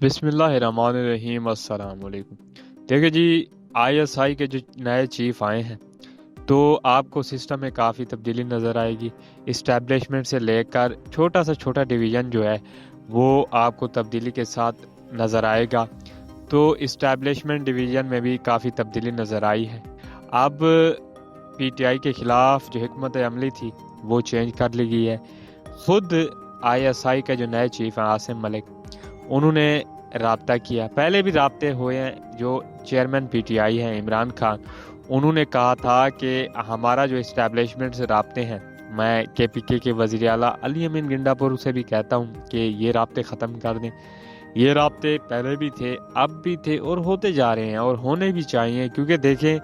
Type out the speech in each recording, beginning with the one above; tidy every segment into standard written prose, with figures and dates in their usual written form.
बिस्मिल्लाहिर्रहमानिर्रहीम अस्सलाम वालेकुम। देखिए जी, आईएसआई के जो नए चीफ आए हैं तो आपको सिस्टम में काफ़ी तब्दीली नज़र आएगी। इस्टेब्लिशमेंट से लेकर छोटा से छोटा डिवीज़न जो है वो आपको तब्दीली के साथ नज़र आएगा। तो इस्टेब्लिशमेंट डिवीज़न में भी काफ़ी तब्दीली नज़र आई है। अब पीटीआई के ख़िलाफ़ जो हिकमत अमली थी वो चेंज कर ली गई है। ख़ुद आईएसआई के जो नए चीफ हैं आसिम मलिक, उन्होंने राब्ता किया। पहले भी राब्ते हुए हैं। जो चेयरमैन पीटीआई हैं इमरान खान, उन्होंने कहा था कि हमारा जो इस्टेब्लिशमेंट से राब्ते हैं, मैं केपीके के वज़ीर आला अली अमीन गिंडापुर से भी कहता हूँ कि ये राब्ते ख़त्म कर दें। ये राब्ते पहले भी थे, अब भी थे और होते जा रहे हैं और होने भी चाहिए, क्योंकि देखें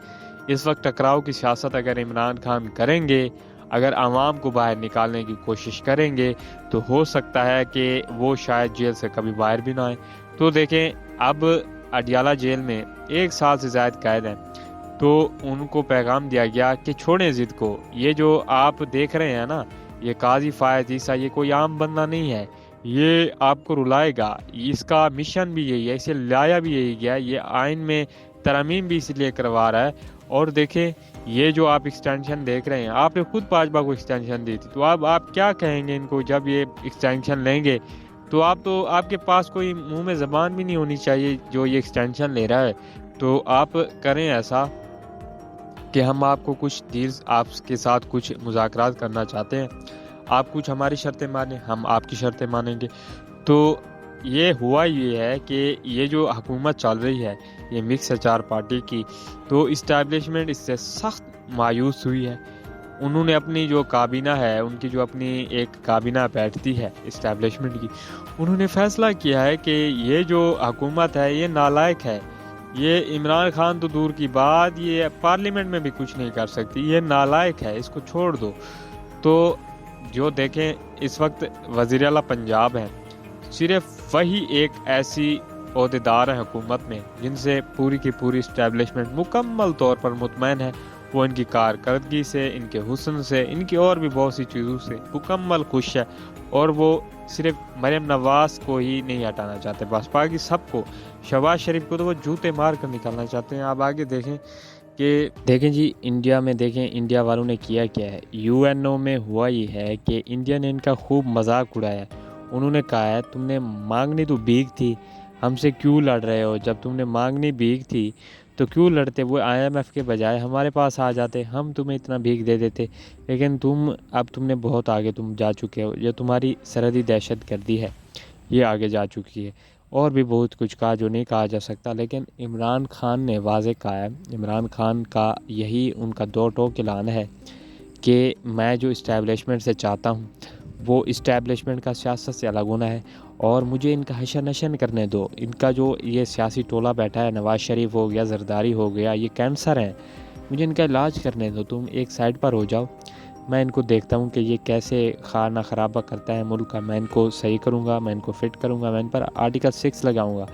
इस वक्त टकराव की सियासत अगर इमरान खान करेंगे, अगर आवाम को बाहर निकालने की कोशिश करेंगे, तो हो सकता है कि वो शायद जेल से कभी बाहर भी ना आए। तो देखें अब अडियाला जेल में 1 साल से ज़्यादा कैद हैं, तो उनको पैगाम दिया गया कि छोड़ें ज़िद को। ये जो आप देख रहे हैं ना, ये काजी फायद ईसा, ये कोई आम बंदा नहीं है, ये आपको रुलाएगा। इसका मिशन भी यही है, इसे लाया भी यही गया। ये आइन में तरमीम भी इसलिए करवा रहा है। और देखें ये जो आप एक्सटेंशन देख रहे हैं, आपने खुद भाजपा को एक्सटेंशन दी थी, तो अब आप क्या कहेंगे इनको जब ये एक्सटेंशन लेंगे? तो आपके पास कोई मुंह में ज़बान भी नहीं होनी चाहिए जो ये एक्सटेंशन ले रहा है। तो आप करें ऐसा कि हम आपको कुछ डील्स, आपके साथ कुछ मुज़ाकरात करना चाहते हैं, आप कुछ हमारी शर्तें मानें, हम आपकी शर्तें मानेंगे। तो ये हुआ ये है कि ये जो हुकूमत चल रही है, ये मिक्स एचार पार्टी की, तो इस्टेब्लिशमेंट इससे सख्त मायूस हुई है। उन्होंने अपनी जो काबीना है, उनकी जो अपनी एक काबीना बैठती है इस्टेब्लिशमेंट की, उन्होंने फैसला किया है कि ये जो हुकूमत है ये नालायक है। ये इमरान खान तो दूर की बात, ये पार्लियामेंट में भी कुछ नहीं कर सकती, ये नालायक है, इसको छोड़ दो। तो जो देखें इस वक्त वज़ीर आला पंजाब हैं, सिर्फ वही एक ऐसी ओहदेदार हैं हुकूमत में जिनसे पूरी की पूरी इस्टेब्लिशमेंट मुकम्मल तौर पर मुतमैन है। वो इनकी कारकर्दगी से, इनके हुस्न से, इनकी और भी बहुत सी चीज़ों से मुकम्मल खुश है। और वो सिर्फ मरियम नवाज़ को ही नहीं हटाना चाहते, बस बाकी सबको, शहबाज शरीफ को तो वो जूते मार कर निकालना चाहते हैं। आप आगे देखें कि देखें जी, इंडिया में देखें इंडिया वालों ने किया क्या है। यूएनओ में हुआ ये है कि इंडिया ने इनका खूब मजाक उड़ाया। उन्होंने कहा है तुमने मांगनी तो भीख थी, हमसे क्यों लड़ रहे हो? जब तुमने मांगनी भीख थी तो क्यों लड़ते? वो आईएमएफ के बजाय हमारे पास आ जाते, हम तुम्हें इतना भीख दे देते। लेकिन तुमने बहुत आगे तुम जा चुके हो। जो तुम्हारी सरहदी दहशत गर्दी है ये आगे जा चुकी है। और भी बहुत कुछ कहा जो नहीं कहा जा सकता, लेकिन इमरान खान ने वाज़ेह कहा है। इमरान खान का यही उनका दो टोक ऐलान है कि मैं जो इस्टेब्लिशमेंट से चाहता हूँ वो इस्टेब्लिशमेंट का सियासत से अलग होना है, और मुझे इनका हशर नशर करने दो। इनका जो ये सियासी टोला बैठा है, नवाज़ शरीफ हो गया, जरदारी हो गया, ये कैंसर हैं, मुझे इनका इलाज करने दो। तुम एक साइड पर हो जाओ, मैं इनको देखता हूँ कि ये कैसे खाना ख़राबा करता है मुल्क का। मैं इनको सही करूँगा, मैं इनको फ़िट करूँगा, मैं इन पर आर्टिकल 6 लगाऊँगा।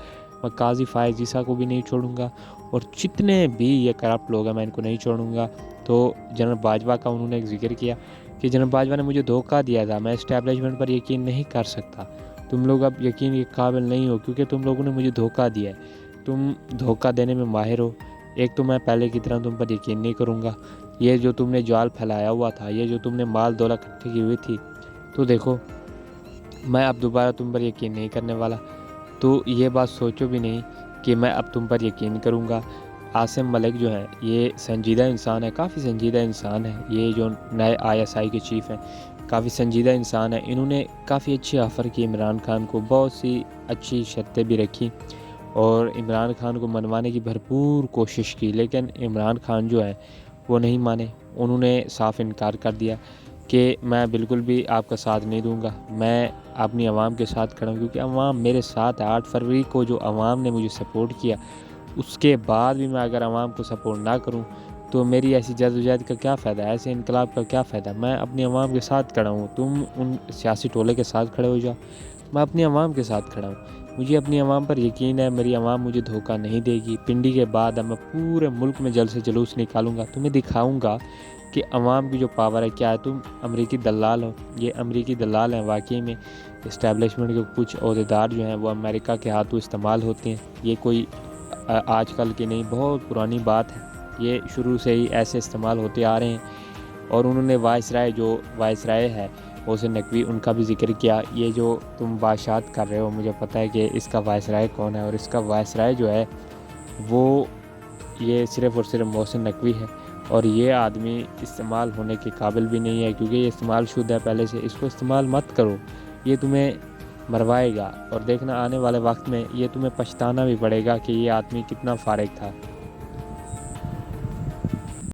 मैं काजी फायज़ ईसा को भी नहीं छोड़ूंगा, और जितने भी ये करप्ट लोग हैं मैं इनको नहीं छोड़ूंगा। तो जनरल बाजवा का उन्होंने एक जिक्र किया कि जनरल बाजवा ने मुझे धोखा दिया था, मैं इस्टेब्लिशमेंट पर यकीन नहीं कर सकता। तुम लोग अब यकीन के काबिल नहीं हो, क्योंकि तुम लोगों ने मुझे धोखा दिया है। तुम धोखा देने में माहिर हो। एक तो मैं पहले की तरह तुम पर यकीन नहीं करूँगा। ये जो तुमने जाल फैलाया हुआ था, ये जो तुमने माल दौलत इकट्ठी की हुई थी, तो देखो मैं अब दोबारा तुम पर यकीन नहीं करने वाला। तो ये बात सोचो भी नहीं कि मैं अब तुम पर यकीन करूँगा। आसिम मलिक जो हैं ये संजीदा इंसान है, काफ़ी संजीदा इंसान है। ये जो नए आईएसआई के चीफ़ हैं काफ़ी संजीदा इंसान है। इन्होंने काफ़ी अच्छी ऑफ़र की इमरान खान को, बहुत सी अच्छी शर्तें भी रखी और इमरान खान को मनवाने की भरपूर कोशिश की, लेकिन इमरान खान जो है वो नहीं माने। उन्होंने साफ इनकार कर दिया कि मैं बिल्कुल भी आपका साथ नहीं दूंगा, मैं अपनी आवाम के साथ खड़ा हूँ, क्योंकि आवाम मेरे साथ है। 8 फरवरी को जो आवाम ने मुझे सपोर्ट किया, उसके बाद भी मैं अगर आवाम को सपोर्ट ना करूँ तो मेरी ऐसी जद्दोजहद का क्या फ़ायदा, ऐसे इनकलाब का क्या फ़ायदा। मैं अपनी आवाम के साथ खड़ा हूँ, तुम उन सियासी टोले के साथ खड़े हो जाओ, मैं अपनी आवाम के साथ खड़ा हूँ। मुझे अपनी आवाम पर यकीन है, मेरी आवाम मुझे धोखा नहीं देगी। पिंडी के बाद अब मैं पूरे मुल्क में जल्द से जुलूस निकालूंगा, तुम्हें दिखाऊंगा कि अवाम की जो पावर है क्या है। तुम अमरीकी दलाल हो, ये अमरीकी दलाल हैं वाकई में। اسٹیبلشمنٹ کے کچھ عہدیدار جو ہیں وہ امریکہ کے ہاتھوں استعمال ہوتے ہیں. یہ کوئی آج کل کی نہیں، بہت پرانی بات ہے. یہ شروع سے ہی ایسے استعمال ہوتے آ رہے ہیں. اور انہوں نے وائسرائے ہے محسن نقوی، ان کا بھی ذکر کیا. یہ جو تم بادشاہت کر رہے ہو، مجھے پتہ ہے کہ اس کا وائسرائے کون ہے، اور اس کا وائسرائے جو ہے وہ یہ صرف اور صرف محسن نقوی ہے. اور یہ آدمی استعمال ہونے کے قابل بھی نہیں ہے، کیونکہ یہ استعمال شدہ ہے پہلے سے. اس کو استعمال مت کرو، یہ تمہیں مروائے گا. اور دیکھنا آنے والے وقت میں یہ تمہیں پچھتانا بھی پڑے گا کہ یہ آدمی کتنا فارغ تھا.